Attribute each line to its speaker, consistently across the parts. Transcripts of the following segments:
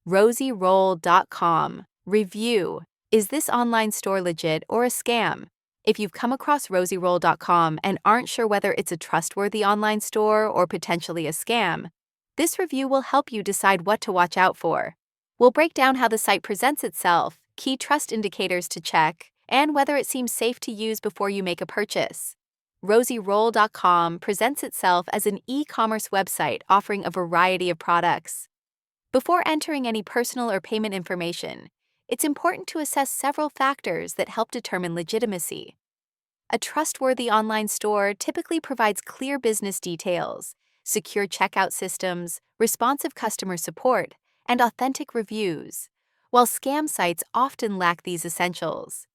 Speaker 1: RosieRoll.com. Review: is this online store legit or a scam? If you've come across RosieRoll.com and aren't sure whether it's a trustworthy online store or potentially a scam, this review will help you decide what to watch out for. We'll break down how the site presents itself, key trust indicators to check, and whether it seems safe to use before you make a purchase. RosieRoll.com presents itself as an e-commerce website offering a variety of products. Before entering any personal or payment information, it's important to assess several factors that help determine legitimacy. A trustworthy online store typically provides clear business details, secure checkout systems, responsive customer support, and authentic reviews, while scam sites often lack these essentials.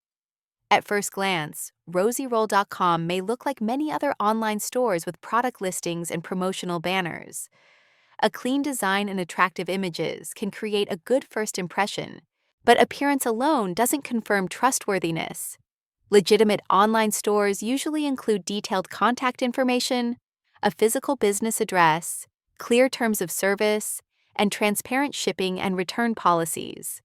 Speaker 1: At first glance, RosieRoll.com may look like many other online stores with product listings and promotional banners. A clean design and attractive images can create a good first impression, but appearance alone doesn't confirm trustworthiness. Legitimate online stores usually include detailed contact information, a physical business address, clear terms of service, and transparent shipping and return policies.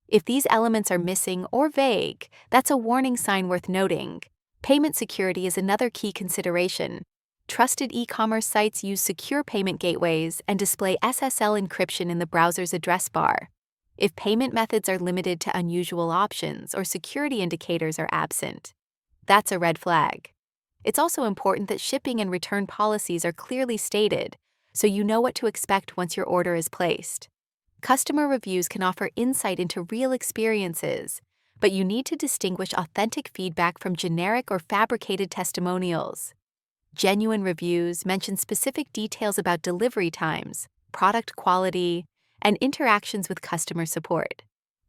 Speaker 1: If these elements are missing or vague, that's a warning sign worth noting. Payment security is another key consideration. Trusted e-commerce sites use secure payment gateways and display SSL encryption in the browser's address bar. If payment methods are limited to unusual options or security indicators are absent, that's a red flag. It's also important that shipping and return policies are clearly stated, so you know what to expect once your order is placed. Customer reviews can offer insight into real experiences, but you need to distinguish authentic feedback from generic or fabricated testimonials. Genuine reviews mention specific details about delivery times, product quality, and interactions with customer support.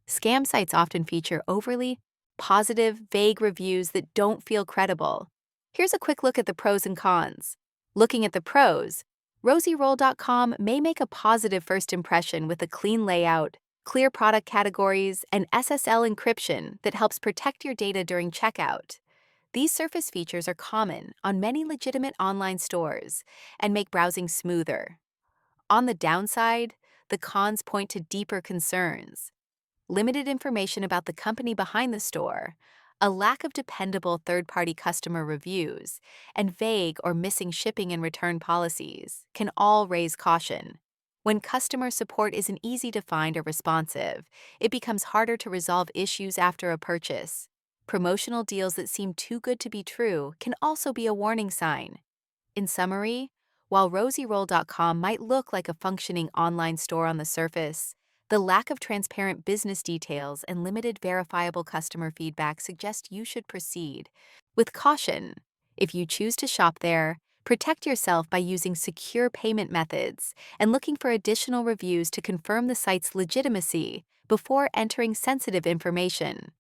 Speaker 1: Scam sites often feature overly positive, vague reviews that don't feel credible. Here's a quick look at the pros and cons. Looking at the pros, RosieRoll.com may make a positive first impression with a clean layout, clear product categories, and SSL encryption that helps protect your data during checkout. These surface features are common on many legitimate online stores and make browsing smoother. On the downside, the cons point to deeper concerns. Limited information about the company behind the store, a lack of dependable third-party customer reviews, and vague or missing shipping and return policies can all raise caution. When customer support isn't easy to find or responsive, it becomes harder to resolve issues after a purchase. Promotional deals that seem too good to be true can also be a warning sign. In summary, while RosieRoll.com might look like a functioning online store on the surface, the lack of transparent business details and limited verifiable customer feedback suggest you should proceed with caution. If you choose to shop there, protect yourself by using secure payment methods and looking for additional reviews to confirm the site's legitimacy before entering sensitive information.